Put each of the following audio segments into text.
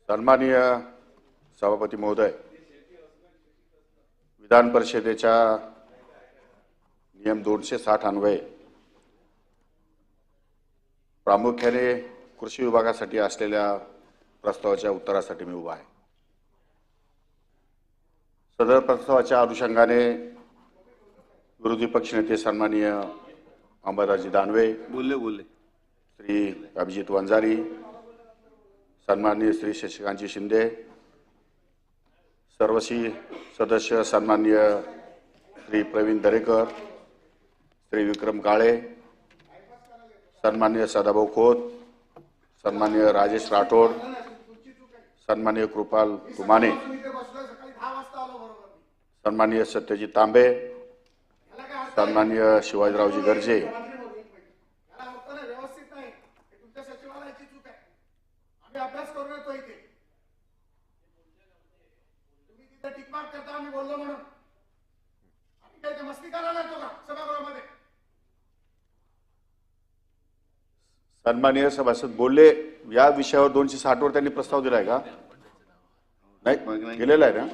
सन्माननीय सभापती महोदय, विधान परिषदेच्या नियम 260 अन्वये प्रामुख्याने कृषी विभागासाठी असलेल्या प्रस्तावाच्या उत्तरासाठी मी उभा आहे। सदर प्रस्तावाच्या अनुषंगाने विरोधी पक्षनेते सन्माननीय अंबादासजी दानवे बोलले श्री अभिजित वंजारी, सन्माननीय श्री शशिकांतजी शिंदे, सर्वशी सदस्य सन्माननीय श्री प्रवीण दरेकर, श्री विक्रम काळे, सन्माननीय सदाभाऊ खोत, सन्माननीय राजेश राठोड, सन्माननीय कृपाल तुमाने, सन्माननीय सत्यजित तांबे, सन्माननीय शिवाजीरावजी गर्जे, अभ्यास करून येतो इथे तुम्ही तिथे टिकमार्क करता आम्ही बोललो म्हणून आम्ही काय ते मस्ती करायला येतो का सभागृहामध्ये? सन्माननीय सभासद बोलले या विषयावर 260 वर त्यांनी प्रस्ताव दिलाय का? नाही दिलेला आहे ना?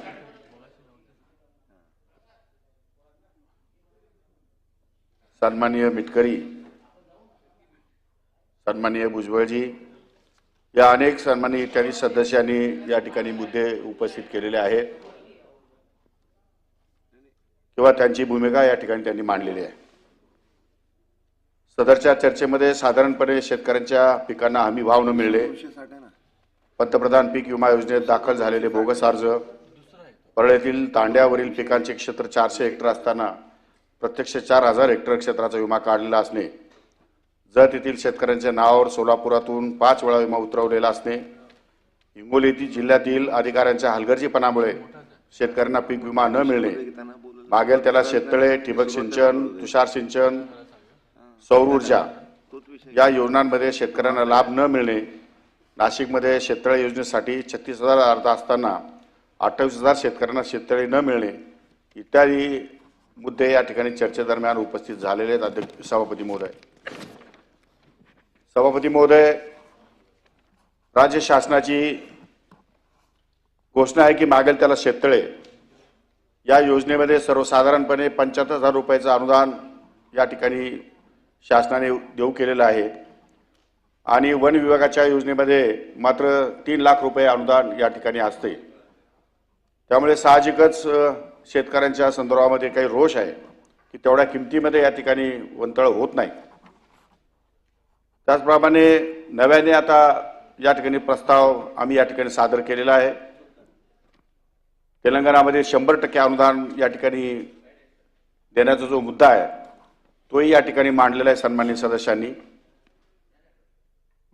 सन्माननीय मिटकरी, सन्माननीय भुजबळजी या अनेक सन्माननीय इत्यादी सदस्यांनी या ठिकाणी मुद्दे उपस्थित केलेले आहेत किंवा त्यांची भूमिका या ठिकाणी त्यांनी मांडलेली आहे। सदरच्या चर्चेमध्ये साधारणपणे शेतकऱ्यांच्या पिकांना हमी भाव न मिळणे, पंतप्रधान पीक विमा योजनेत दाखल झालेले बोगस अर्ज, परळीतील तांड्यावरील पिकांचे क्षेत्र 400 हेक्टर असताना प्रत्यक्ष 4000 हेक्टर क्षेत्राचा विमा काढलेला असणे, जत येथील शेतकऱ्यांच्या नावावर सोलापुरातून 5 वेळा विमा उतरवलेला असणे, हिंगोली जिल्ह्यातील अधिकाऱ्यांच्या हलगर्जीपणामुळे शेतकऱ्यांना पीक विमा न मिळणे, मागेल त्याला शेततळे, ठिबक सिंचन, तुषार सिंचन, सौर ऊर्जा या योजनांमध्ये शेतकऱ्यांना लाभ न मिळणे, नाशिकमध्ये शेततळे योजनेसाठी 36,000 अर्ज असताना 28,000 शेतकऱ्यांना शेततळे न मिळणे इत्यादी मुद्दे या ठिकाणी चर्चेदरम्यान उपस्थित झालेले आहेत। अध्यक्ष सभापती महोदय, राज्य शासनाची घोषणा आहे की मागेल त्याला शेततळे या योजनेमध्ये सर्वसाधारणपणे 75,000 रुपयाचं अनुदान या ठिकाणी शासनाने देऊ केलेलं आहे आणि वन विभागाच्या योजनेमध्ये मात्र 3 लाख रुपये अनुदान या ठिकाणी असते। त्यामुळे साहजिकच शेतकऱ्यांच्या संदर्भामध्ये काही रोष आहे की तेवढ्या किमतीमध्ये या ठिकाणी वंतळ होत नाही। त्याचप्रमाणे नव्याने आता या ठिकाणी प्रस्ताव आम्ही या ठिकाणी सादर केलेला आहे। तेलंगणामध्ये 100% अनुदान या ठिकाणी देण्याचा जो मुद्दा आहे तोही या ठिकाणी मांडलेला आहे सन्माननीय सदस्यांनी।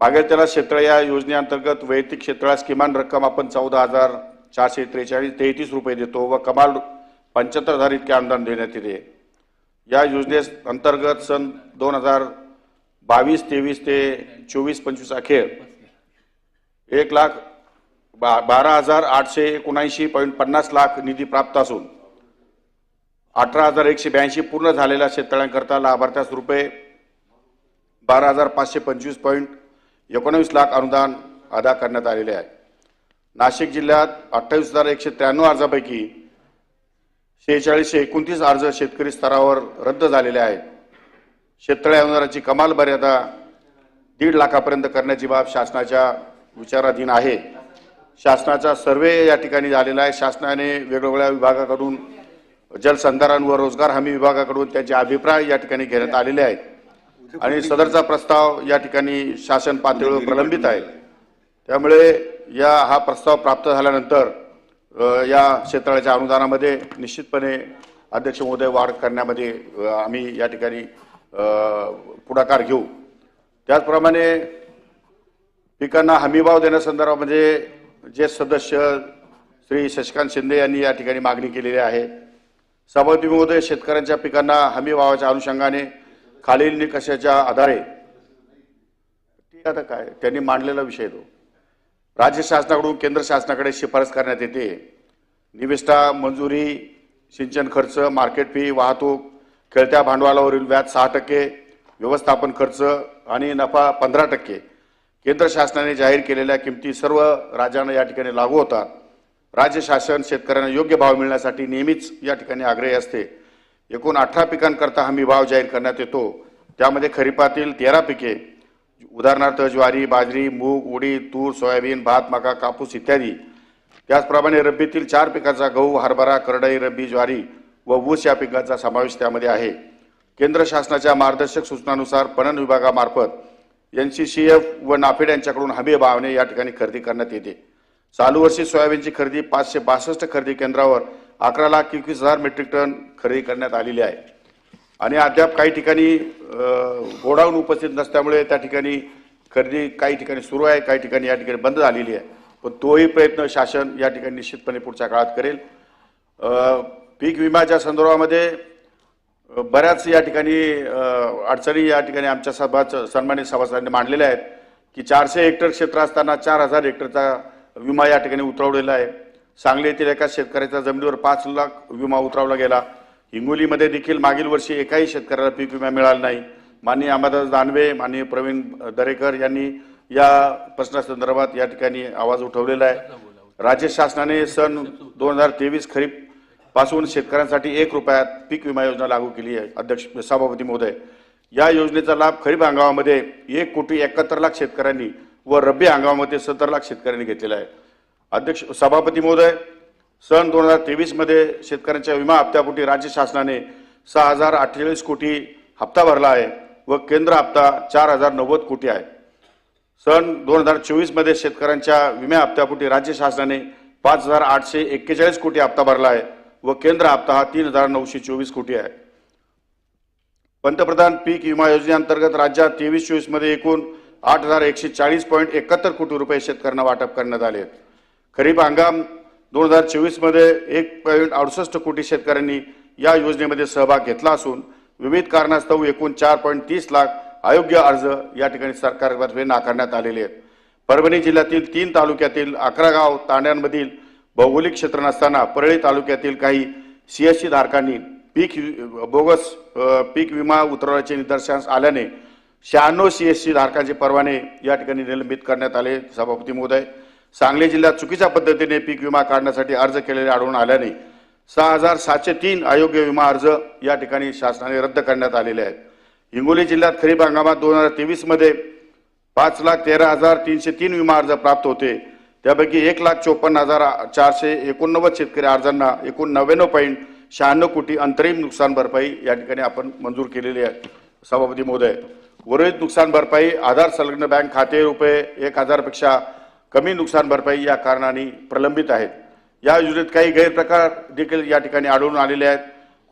मागेल त्याला शेततळे या योजनेअंतर्गत वैयक्तिक क्षेत्रास किमान रक्कम आपण 14,443 रुपये देतो व कमाल 75,000 इतके अनुदान देण्यात येते। या योजनेअंतर्गत सन 2022-23 ते 24-25 अखेर 1,12,879.50 लाख निधी प्राप्त असून 18,182 पूर्ण झालेल्या शेततळ्यांकरता लाभार्थ्यास रुपये 12,525.19 लाख अनुदान अदा करण्यात आलेले आहे। नाशिक जिल्ह्यात 28,193 अर्जापैकी 4629 अर्ज शेतकरी स्तरावर रद्द झालेले आहेत। शेततळे अनुदानाची कमाल मर्यादा 1.5 लाखापर्यंत करण्याची बाब शासनाच्या विचाराधीन आहे। शासनाचा सर्वे या ठिकाणी झालेला आहे। शासनाने वेगवेगळ्या विभागाकडून जलसंधारण व रोजगार हमी विभागाकडून त्यांचे अभिप्राय या ठिकाणी घेण्यात आलेले आहेत आणि सदरचा प्रस्ताव या ठिकाणी शासन पातळीवर प्रलंबित आहे। त्यामुळे हा प्रस्ताव प्राप्त झाल्यानंतर या शेततळ्याच्या अनुदानामध्ये निश्चितपणे अध्यक्ष महोदय वाढ करण्यामध्ये आम्ही या ठिकाणी पुढाकार घेऊ। त्याचप्रमाणे पिकांना हमीभाव देण्यासंदर्भामध्ये जे सदस्य श्री शशिकांत शिंदे यांनी या ठिकाणी मागणी केलेली आहे। सभापती महोदय, शेतकऱ्यांच्या पिकांना हमीभावाच्या अनुषंगाने खालील निकषाच्या आधारे ठीक आता काय त्यांनी मांडलेला विषय तो राज्य शासनाकडून केंद्र शासनाकडे शिफारस करण्यात येते। निविष्ठा, मंजुरी, सिंचन खर्च, मार्केट फी, वाहतूक, खेळत्या भांडवलावरील व्याज 6%, व्यवस्थापन खर्च आणि नफा 15%, केंद्र शासनाने जाहीर केलेल्या किमती सर्व राज्यांना या ठिकाणी लागू होतात. राज्य शासन शेतकऱ्यांना योग्य भाव मिळण्यासाठी नेहमीच या ठिकाणी आग्रही असते. एकूण 18 पिकांकरता हमी भाव जाहीर करण्यात येतो. त्यामध्ये खरीपातील 13 पिके उदाहरणार्थ ज्वारी, बाजरी, मूग, उडीद, तूर, सोयाबीन, भात, मका, कापूस इत्यादी. त्याचप्रमाणे रब्बीतील 4 पिकांचा गहू, हरभरा, करडई, रब्बी, ज्वारी व ऊस या पिकांचा समावेश त्यामध्ये आहे. केंद्र शासनाच्या मार्गदर्शक सूचनानुसार पणन विभागामार्फत NCCF व नाफेड यांच्याकडून हमी भावाने या ठिकाणी खरेदी करण्यात येते. चालू वर्षी सोयाबीनची खरेदी 562 खरेदी केंद्रावर 11,21,000 मेट्रिक टन खरेदी करण्यात आलेली आहे. आणि अद्याप काही ठिकाणी गोडाऊन उपस्थित नसल्यामुळे त्या ठिकाणी खरेदी काही ठिकाणी सुरू आहे, काही ठिकाणी या ठिकाणी बंद झालेली आहे. पण तोही प्रयत्न शासन या ठिकाणी निश्चितपणे पुढच्या काळात करेल. पीक विम्याच्या संदर्भामध्ये बऱ्याच या ठिकाणी अडचणी या ठिकाणी आमच्या सन्मानित सभासदांनी मांडलेल्या आहेत की 400 हेक्टर क्षेत्र असताना 4,000 हेक्टरचा विमा या ठिकाणी उतरवलेला आहे. सांगली येथील एका शेतकऱ्याच्या जमिनीवर 5 लाख विमा उतरवला गेला. हिंगोलीमध्ये देखील मागील वर्षी एकाही शेतकऱ्याला पीक विमा मिळाला नाही. माननीय अंबादास दानवे, माननीय प्रवीण दरेकर यांनी या प्रश्नासंदर्भात या ठिकाणी आवाज उठवलेला आहे. राज्य शासनाने सन 2023 खरीप पासून शेतकऱ्यांसाठी 1 रुपयात पीक विमा योजना लागू केली आहे. अध्यक्ष सभापती महोदय, या योजनेचा लाभ खरीप हंगामामध्ये 1,71,00,000 शेतकऱ्यांनी व रब्बी हंगामामध्ये 70 लाख शेतकऱ्यांनी घेतलेला आहे. अध्यक्ष सभापती महोदय, सन 2023 मध्ये शेतकऱ्यांच्या विमा हप्त्यापोटी राज्य शासनाने 6,048 कोटी हप्ता भरला आहे व केंद्र हप्ता 4,090 कोटी आहे. सन 2024 मध्ये शेतकऱ्यांच्या विमा हप्त्यापोटी राज्य शासनाने 5,841 कोटी हप्ता भरला आहे व केंद्र हप्ता हा 3,924 कोटी आहे. पंतप्रधान पीक विमा योजनेअंतर्गत राज्यात 23-24 मध्ये एकूण 8,140.71 कोटी रुपये शेतकऱ्यांना वाटप करण्यात आले. खरीप हंगाम 2024 मध्ये 1.68 कोटी शेतकऱ्यांनी या योजनेमध्ये सहभाग घेतला असून विविध कारणास्तव एकूण 4.30 लाख अयोग्य अर्ज या ठिकाणी सरकारतर्फे नाकारण्यात आलेले आहेत. परभणी जिल्ह्यातील 3 तालुक्यातील 11 गाव तांड्यांमधील भौगोलिक क्षेत्र नसताना परळी तालुक्यातील काही CSC धारकांनी बोगस पीक विमा उतरवण्याचे निदर्शनास आल्याने 96 CSC धारकांचे परवाने या ठिकाणी निलंबित करण्यात आले. सभापती महोदय, सांगली जिल्ह्यात चुकीच्या पद्धतीने पीक विमा काढण्यासाठी अर्ज केलेले आढळून आल्याने 6,703 अयोग्य विमा अर्ज या ठिकाणी शासनाने रद्द करण्यात आलेले आहेत. हिंगोली जिल्ह्यात खरीप हंगामात 2023 मध्ये 5,13,303 विमा अर्ज प्राप्त होते. त्यापैकी 1,54,489 शेतकरी अर्जांना एकूण 99.96 कोटी अंतरिम नुकसान भरपाई या ठिकाणी आपण मंजूर केलेली आहे. सभापती महोदय, उर्वरित नुकसान भरपाई आधार संलग्न बँक खाते रुपये 1,000 पेक्षा कमी नुकसान भरपाई या कारणाने प्रलंबित आहेत. या योजनेत काही गैरप्रकार देखील या ठिकाणी आढळून आलेले आहेत.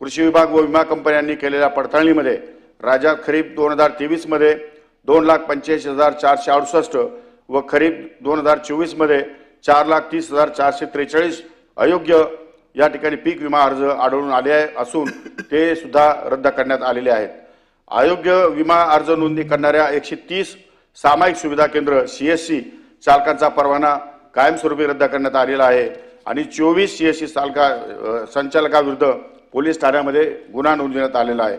कृषी विभाग व विमा कंपन्यांनी केलेल्या पडताळणीमध्ये राज्यात खरीप 2023 मध्ये 2,85,468 व खरीप 2024 मध्ये 4,30,443 अयोग्य या ठिकाणी पीक विमा अर्ज आढळून आले असून ते सुद्धा रद्द करण्यात आलेले आहेत. अयोग्य विमा अर्ज नोंदणी करणाऱ्या 130 सामायिक सुविधा केंद्र CSC चालकांचा परवाना कायमस्वरूपी रद्द करण्यात आलेला आहे आणि 24 CSC संचालकाविरुद्ध पोलीस ठाण्यामध्ये गुन्हा नोंदवण्यात आलेला आहे.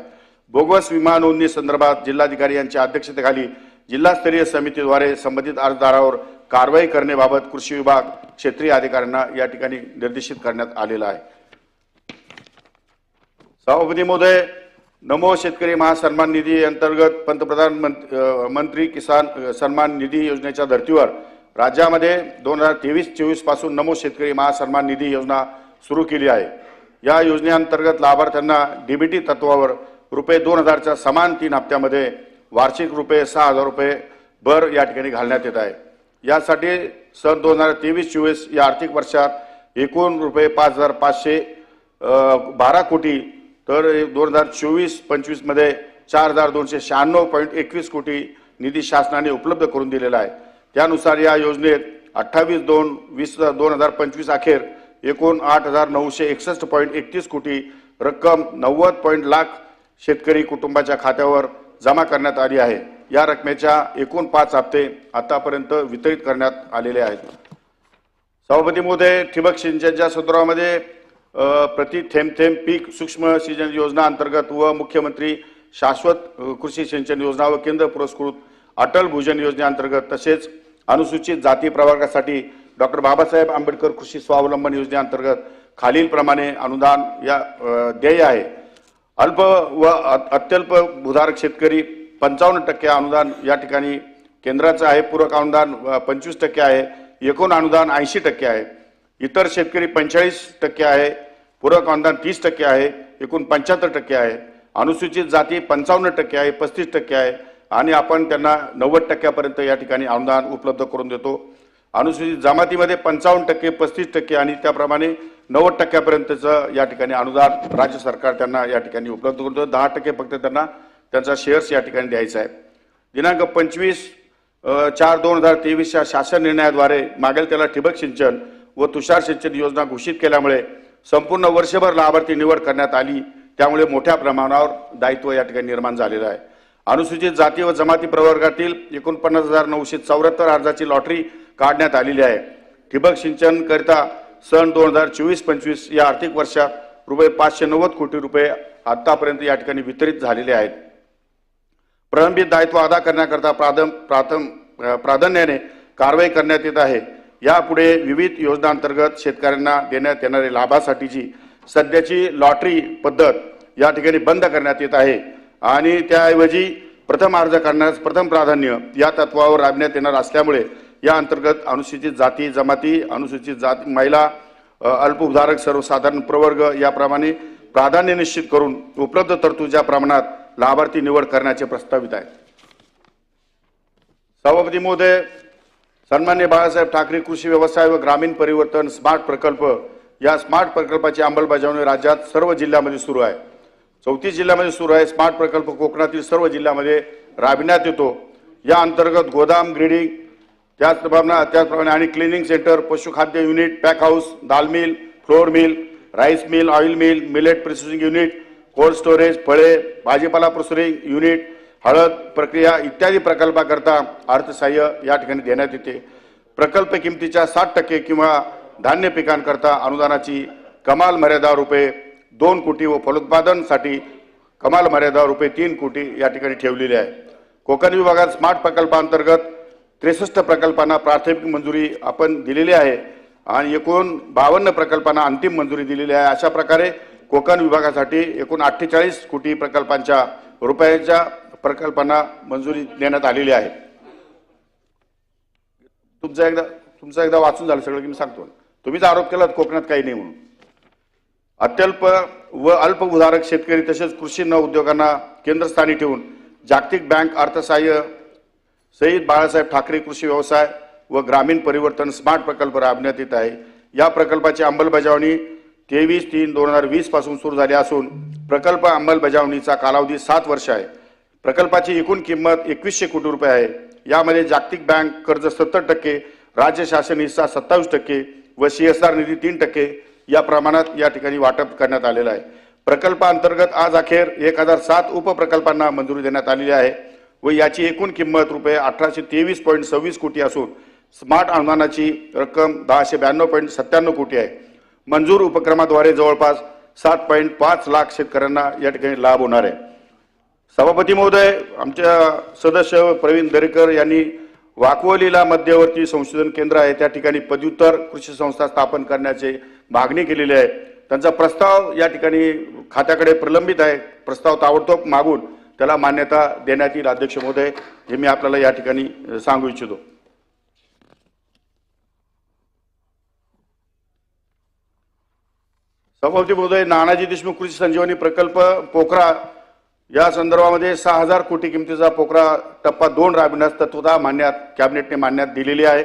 बोगस विमा नोंदणी संदर्भात जिल्हाधिकारी यांच्या अध्यक्षतेखाली जिल्हास्तरीय समितीद्वारे संबंधित अर्जदारावर कारवाई करण्याबाबत कृषी विभाग क्षेत्रीय अधिकाऱ्यांना या ठिकाणी निर्देशित करण्यात आलेला आहे. सभापती महोदय, नमो शेतकरी महासन्मान निधी अंतर्गत पंतप्रधान मंत्री किसान सन्मान निधी योजनेच्या धर्तीवर राज्यामध्ये 2023-24 पासून नमो शेतकरी महासन्मान निधी योजना सुरू केली आहे. या योजनेअंतर्गत लाभार्थ्यांना DBT तत्वावर रुपये 2,000च्या समान 3 हप्त्यामध्ये वार्षिक रुपये 6,000 रुपये भर या ठिकाणी घालण्यात येत आहे. यासाठी सन 2023-24 या आर्थिक वर्षात एकूण रुपये 5,512 कोटी तर 2024-25 मध्ये 4,296.21 कोटी निधी शासनाने उपलब्ध करून दिलेला आहे. त्यानुसार या योजनेत 28/2/2025 अखेर एकूण 8,961.31 कोटी रक्कम 90 लाख शेतकरी कुटुंबाच्या खात्यावर जमा करण्यात आली आहे. या रकमेच्या एकूण 5 हप्ते आतापर्यंत वितरित करण्यात आलेले आहेत. सभापती महोदय, ठिबक सिंचनच्या संदर्भामध्ये प्रति थेंब थेंब पीक सूक्ष्म सिंचन योजना अंतर्गत व मुख्यमंत्री शाश्वत कृषी सिंचन योजना व केंद्र पुरस्कृत अटल भूजल योजनेअंतर्गत तसेच अनुसूचित जाती प्रवर्गासाठी डॉक्टर बाबासाहेब आंबेडकर कृषी स्वावलंबन योजनेअंतर्गत खालीलप्रमाणे अनुदान देय आहे. अल्प व अत्यल्प भूधारक शेतकरी 55% अनुदान या ठिकाणी केंद्राचं आहे. पूरक अनुदान 25% आहे. एकूण अनुदान 80% आहे. इतर शेतकरी 45% आहे. पूरक अनुदान 30% आहे. एकूण 75% आहे. अनुसूचित जाती 55% आहे, 35% आहे आणि आपण त्यांना 90% पर्यंत या ठिकाणी अनुदान उपलब्ध करून देतो. अनुसूचित जमातीमध्ये 55%, 35% आणि त्याप्रमाणे 90% पर्यंतचं या ठिकाणी अनुदान राज्य सरकार त्यांना या ठिकाणी उपलब्ध करतो. 10% फक्त त्यांना त्यांचा शेअर्स या ठिकाणी द्यायचा आहे. दिनांक 25/4/2023 शासन निर्णयाद्वारे मागेल त्याला ठिबक सिंचन व तुषार सिंचन योजना घोषित केल्यामुळे संपूर्ण वर्षभर लाभार्थी निवड करण्यात आली. त्यामुळे मोठ्या प्रमाणावर दायित्व या ठिकाणी निर्माण झालेलं आहे. अनुसूचित जाती व जमाती प्रवर्गातील 49,974 अर्जाची लॉटरी काढण्यात आलेली आहे. ठिबक सिंचन करिता सन 2024-25 या आर्थिक वर्षात ₹590 कोटी आतापर्यंत या ठिकाणी वितरित झालेले आहेत. प्रलंबित दायित्व अदा करण्याकरता प्राधान्याने कारवाई करण्यात येत आहे. यापुढे विविध योजनांतर्गत शेतकऱ्यांना देण्यात येणारे लाभासाठीची सध्याची लॉटरी पद्धत या ठिकाणी बंद करण्यात येत आहे आणि त्याऐवजी प्रथम अर्ज करण्यास प्रथम प्राधान्य या तत्वावर राबविण्यात येणार असल्यामुळे या अंतर्गत अनुसूचित जाती जमाती, अनुसूचित जाती, महिला, अल्पभूधारक, सर्वसाधारण प्रवर्ग याप्रमाणे प्राधान्य निश्चित करून उपलब्ध तरतुदीच्या प्रमाणात लाभार्थी निवड करण्याचे प्रस्तावित आहे. सभापती महोदय, सन्मान्य बाळासाहेब ठाकरे कृषी व्यवसाय व ग्रामीण परिवर्तन स्मार्ट प्रकल्प या स्मार्ट प्रकल्पाची अंमलबजावणी राज्यात सर्व जिल्ह्यामध्ये सुरू आहे. 34 जिल्ह्यामध्ये सुरू आहे. स्मार्ट प्रकल्प कोकणातील सर्व जिल्ह्यामध्ये राबविण्यात येतो. या अंतर्गत गोदाम, ग्रेडिंग, त्याचप्रमाणे आणि क्लिनिंग सेंटर, पशुखाद्य युनिट, पॅक हाऊस, दाल mill, flour mill, rice mill, oil mill, millet processing unit, cold storage, फळे, भाजीपाला प्रोसेसिंग युनिट, हळद प्रक्रिया इत्यादी प्रकल्पाकरता अर्थसहाय्य या ठिकाणी देण्यात येते. प्रकल्प किमतीच्या 60% किंवा धान्य पिकांकरता अनुदानाची कमाल मर्यादा ₹2 कोटी व फलोत्पादनसाठी कमाल मर्यादा ₹3 कोटी या ठिकाणी ठेवलेली आहे. कोकण विभागात स्मार्ट प्रकल्पांतर्गत 63 प्रकल्पांना प्राथमिक मंजुरी आपण दिलेली आहे आणि एकूण 52 प्रकल्पांना अंतिम मंजुरी दिलेली आहे. अशा प्रकारे कोकण विभागासाठी एकूण 48 कोटी रुपयाच्या प्रकल्पांना मंजुरी देण्यात आलेली आहे. तुमचं एकदा वाचून झालं सगळं की मी सांगतो. तुम्हीच आरोप केलात कोकणात काही नाही म्हणून. अत्यल्प व अल्पभूधारक शेतकरी तसेच कृषी न उद्योगांना केंद्रस्थानी ठेवून जागतिक बँक अर्थसहाय्य सहित बाळासाहेब ठाकरे कृषी व्यवसाय व ग्रामीण परिवर्तन स्मार्ट प्रकल्प राबविण्यात येत आहे. या प्रकल्पाची अंमलबजावणी 23/3/2020 पासून सुरू झाली असून प्रकल्प अंमलबजावणीचा कालावधी 7 वर्ष आहे. प्रकल्पाची एकूण किंमत ₹2100 कोटी आहे. यामध्ये जागतिक बँक कर्ज 70%, राज्य शासन हिस्सा 27% व CSR निधी 3% या प्रमाणात या ठिकाणी वाटप करण्यात आलेलं आहे. प्रकल्पाअंतर्गत आज अखेर 1007 उपप्रकल्पांना मंजुरी देण्यात आलेली आहे व याची एकूण किंमत ₹1823.26 कोटी असून स्मार्ट अनुदानाची रक्कम 1092.97 कोटी आहे. मंजूर उपक्रमाद्वारे जवळपास 7.5 लाख शेतकऱ्यांना या ठिकाणी लाभ होणार आहे. सभापती महोदय, आमच्या सदस्य प्रवीण दरेकर यांनी वाकवलीला मध्यवर्ती संशोधन केंद्र आहे त्या ठिकाणी पदव्युत्तर कृषी संस्था स्थापन करण्याची मागणी केलेली आहे. त्यांचा प्रस्ताव या ठिकाणी खात्याकडे प्रलंबित आहे. प्रस्ताव ताबडतोब मागून त्याला मान्यता देण्यात येईल. अध्यक्ष महोदय, हे मी आपल्याला या ठिकाणी सांगू इच्छितो. सभापती महोदय, नानाजी देशमुख कृषी संजीवनी प्रकल्प पोखरा या संदर्भामध्ये 6000 कोटी किमतीचा पोखरा टप्पा 2 राबविण्यास तत्वतः कॅबिनेटने मान्यता दिलेली आहे.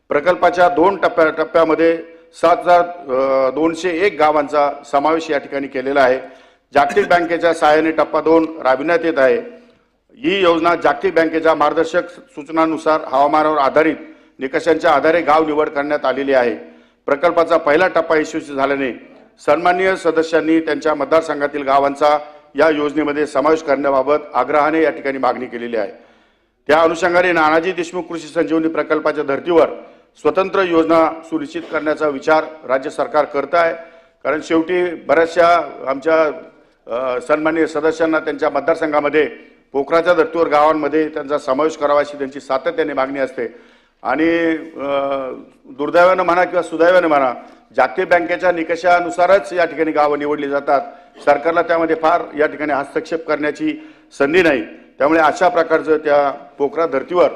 प्रकल्पाच्या 2 टप्प्यामध्ये 7201 गावांचा समावेश या ठिकाणी केलेला आहे. जागतिक बँकेच्या सहाय्याने टप्पा 2 राबविण्यात येत आहे. ही योजना जागतिक बँकेच्या मार्गदर्शक सूचनांनुसार हवामानावर आधारित निकषांच्या आधारे गाव निवड करण्यात आलेली आहे. प्रकल्पाचा पहिला टप्पा यशस्वी झाल्याने सन्माननीय सदस्यांनी त्यांच्या मतदारसंघातील गावांचा या योजनेमध्ये समावेश करण्याबाबत आग्रहाने या ठिकाणी मागणी केलेली आहे. त्या अनुषंगाने नानाजी देशमुख कृषी संजीवनी प्रकल्पाच्या धर्तीवर स्वतंत्र योजना सुनिश्चित करण्याचा विचार राज्य सरकार करत आहे. कारण शेवटी बऱ्याचशा आमच्या सन्माननीय सदस्यांना त्यांच्या मतदारसंघामध्ये पोखराच्या धर्तीवर गावांमध्ये त्यांचा समावेश करावा अशी त्यांची सातत्याने मागणी असते आणि दुर्दैवानं म्हणा किंवा सुदैवानं म्हणा जागतिक बँकेच्या निकषानुसारच या ठिकाणी गावं निवडली जातात. सरकारला त्यामध्ये फार या ठिकाणी हस्तक्षेप करण्याची संधी नाही. त्यामुळे अशा प्रकारचं त्या पोखरा धर्तीवर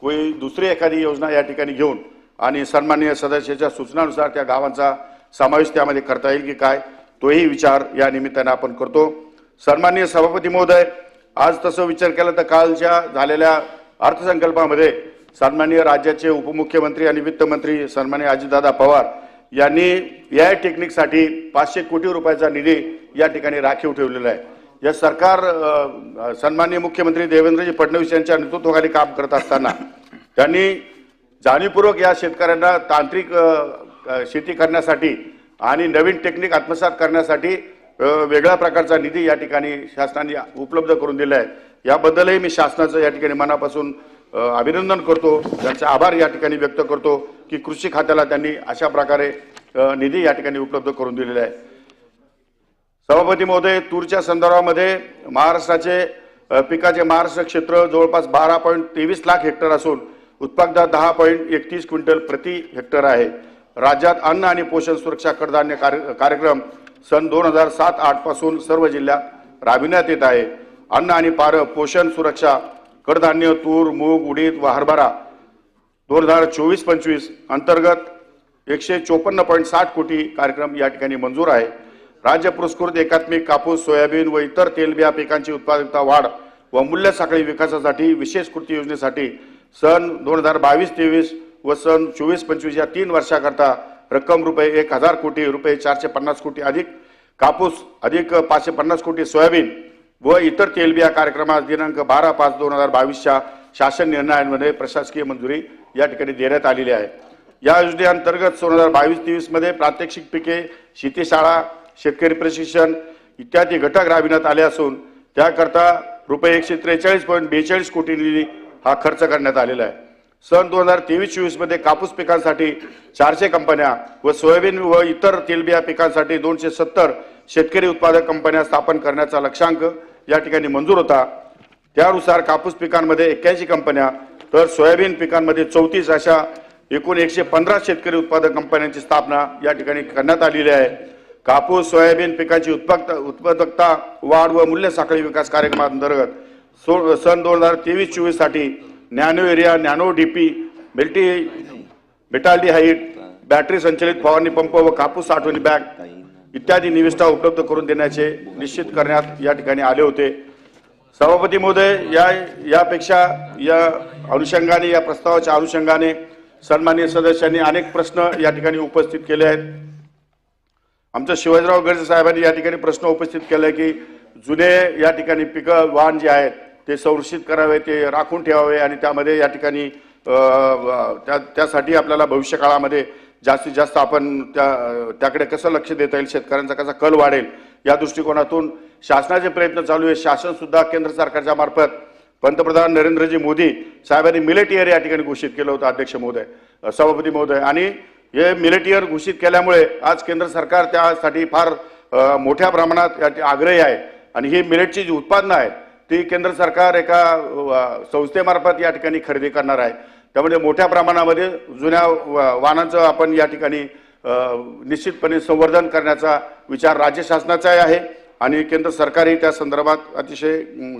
कोई दुसरी एखादी योजना या ठिकाणी घेऊन आणि सन्माननीय सदस्याच्या सूचनानुसार त्या गावांचा समावेश त्यामध्ये करता येईल की काय तोही विचार या निमित्तानं आपण करतो. सन्माननीय सभापती महोदय, आज तसं विचार केला तर कालच्या झालेल्या अर्थसंकल्पामध्ये सन्माननीय राज्याचे उपमुख्यमंत्री आणि वित्तमंत्री सन्माननीय अजितदादा पवार यांनी या टेक्निकसाठी 500 कोटी रुपयाचा निधी या ठिकाणी राखीव ठेवलेला आहे. या सरकार सन्माननीय मुख्यमंत्री देवेंद्रजी फडणवीस यांच्या नेतृत्वाखाली काम करत असताना त्यांनी जाणीवपूर्वक या शेतकऱ्यांना तांत्रिक शेती करण्यासाठी आणि नवीन टेक्निक आत्मसात करण्यासाठी वेगळ्या प्रकारचा निधी या ठिकाणी शासनाने उपलब्ध करून दिला आहे. याबद्दलही मी शासनाचं या ठिकाणी मनापासून अभिनंदन करतो, त्यांचे आभार या ठिकाणी व्यक्त करतो की कृषी खात्याला त्यांनी अशा प्रकारे निधी या ठिकाणी उपलब्ध करून दिलेला आहे. सभापती महोदय, तूरच्या संदर्भामध्ये महाराष्ट्राचे पिकाचे महाराष्ट्र क्षेत्र जवळपास 12.23 लाख हेक्टर असून उत्पादन 10.31 क्विंटल प्रति हेक्टर आहे. राज्यात अन्न आणि पोषण सुरक्षा कडधान्य कार्यक्रम सन 2007-08 पासून सर्व जिल्ह्यात राबविण्यात येत आहे. अन्न आणि पोषण सुरक्षा कडधान्य तूर, मूग, उडीद व हरभरा 2024-25 अंतर्गत 154.60 कोटी कार्यक्रम या ठिकाणी मंजूर आहे. राज्य पुरस्कृत एकात्मिक कापूस, सोयाबीन व इतर तेलबिया पिकांची उत्पादकता वाढ व मूल्य साखळी विकासासाठी विशेष कृती योजनेसाठी सन 2022-23 व सन 24-25 या 3 वर्षाकरता रक्कम रुपये 1000 कोटी, रुपये 450 कोटी अधिक कापूस अधिक 550 कोटी सोयाबीन व इतर तेलबिया कार्यक्रमास दिनांक 12/5/2022च्या शासन निर्णयामध्ये प्रशासकीय मंजुरी या ठिकाणी देण्यात आलेली आहे. या योजनेअंतर्गत 2022-23 मध्ये प्रात्यक्षिक पिके, शेतीशाळा, शेतकरी प्रशिक्षण इत्यादी घटक राबविण्यात आले असून त्याकरता रुपये 143.42 कोटी निधी हा खर्च करण्यात आलेला आहे. सन 2023-24 मध्ये कापूस पिकांसाठी 400 कंपन्या व सोयाबीन व इतर तेलबिया पिकांसाठी 270 शेतकरी उत्पादक कंपन्या स्थापन करण्याचा लक्ष्यांक या ठिकाणी मंजूर होता. त्यानुसार कापूस पिकांमध्ये 81 कंपन्या तर सोयाबीन पिकांमध्ये 34 अशा एकूण 115 शेतकरी उत्पादक कंपन्यांची स्थापना या ठिकाणी करण्यात आलेली आहे. कापूस सोयाबीन पिकांची उत्पादकता वाढ व मूल्य साखळी विकास कार्यक्रमांतर्गत सन 2023-24 साठी nano area, nano DP, metaldehyde, battery संचलित फवारणी पंप व कापूस साठवणी बॅग इत्यादी निविष्ठा उपलब्ध करून देण्याचे निश्चित करण्यात या ठिकाणी आले होते. सभापती महोदय, यापेक्षा या अनुषंगाने या प्रस्तावाच्या अनुषंगाने सन्माननीय सदस्यांनी अनेक प्रश्न या ठिकाणी उपस्थित केले आहेत. आमच्या शिवाजीराव गर्जे साहेबांनी या ठिकाणी प्रश्न उपस्थित केले की जुने या ठिकाणी पिकं वाहन जे आहेत ते संरक्षित करावे, ते राखून ठेवावे आणि त्यामध्ये या ठिकाणी त्यासाठी आपल्याला भविष्य काळामध्ये जास्तीत जास्त आपण त्याकडे कसं लक्ष देता येईल, शेतकऱ्यांचा कसा कल वाढेल या दृष्टिकोनातून शासनाचे प्रयत्न चालू आहे. शासन सुद्धा केंद्र सरकारच्या मार्फत पंतप्रधान नरेंद्रजी मोदी साहेबांनी मिलेट इयर या ठिकाणी घोषित केलं होतं अध्यक्ष महोदय, सभापती महोदय. आणि हे मिलेट इयर घोषित केल्यामुळे आज केंद्र सरकार त्यासाठी फार मोठ्या प्रमाणात आग्रही आहे आणि ही मिलेटची जी उत्पादनं आहेत ती केंद्र सरकार एका संस्थेमार्फत या ठिकाणी खरेदी करणार आहे. त्यामुळे मोठ्या प्रमाणामध्ये जुन्या वाहनांचं आपण या ठिकाणी निश्चितपणे संवर्धन करण्याचा विचार राज्य शासनाचाही आहे आणि केंद्र सरकारही त्या संदर्भात अतिशय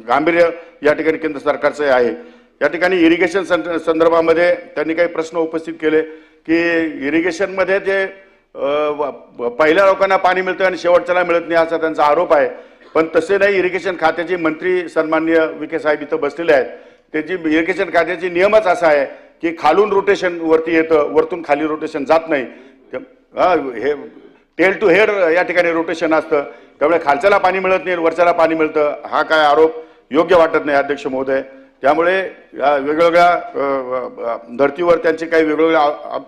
गांभीर्य या ठिकाणी केंद्र सरकारचं आहे. या ठिकाणी इरिगेशन संदर्भामध्ये त्यांनी काही प्रश्न उपस्थित केले की इरिगेशनमध्ये जे पहिल्या लोकांना पाणी मिळतं आणि शेवटच्याला मिळत नाही असा त्यांचा आरोप आहे. पण तसे नाही, इरिगेशन खात्याचे मंत्री सन्माननीय विखे साहेब इथं बसलेले आहेत. त्याची इरिगेशन खात्याची नियमच असा आहे की खालून रोटेशन वरती येतं, वरतून खाली रोटेशन जात नाही. हे टेल टू हेड या ठिकाणी रोटेशन असतं. त्यामुळे खालच्याला पाणी मिळत नाही, वरच्याला पाणी मिळतं, हा काय आरोप योग्य वाटत नाही अध्यक्ष महोदय. त्यामुळे वेगवेगळ्या धर्तीवर त्यांचे काही वेगवेगळे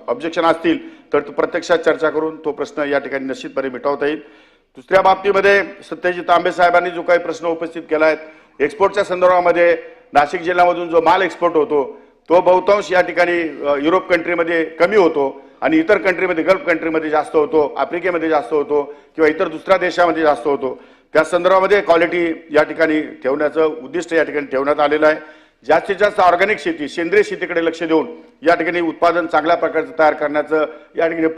ऑब्जेक्शन असतील तर प्रत्यक्षात चर्चा करून तो प्रश्न या ठिकाणी निश्चितपणे मिटवता येईल. दुसऱ्या बाबतीमध्ये सत्यजित तांबे साहेबांनी जो काही प्रश्न उपस्थित केला आहे, एक्सपोर्टच्या संदर्भामध्ये नाशिक जिल्ह्यामधून जो माल एक्सपोर्ट होतो तो बहुतांश या ठिकाणी युरोप कंट्रीमध्ये कमी होतो आणि इतर कंट्रीमध्ये, गल्फ कंट्रीमध्ये जास्त होतो, आफ्रिकेमध्ये जास्त होतो किंवा इतर दुसऱ्या देशामध्ये जास्त होतो. त्या संदर्भामध्ये क्वालिटी या ठिकाणी ठेवण्याचं उद्दिष्ट या ठिकाणी ठेवण्यात आलेलं आहे। जास्तीत जास्त ऑर्गॅनिक शेती, सेंद्रिय शेतीकडे लक्ष देऊन या ठिकाणी उत्पादन चांगल्या प्रकारचं तयार करण्याचं या ठिकाणी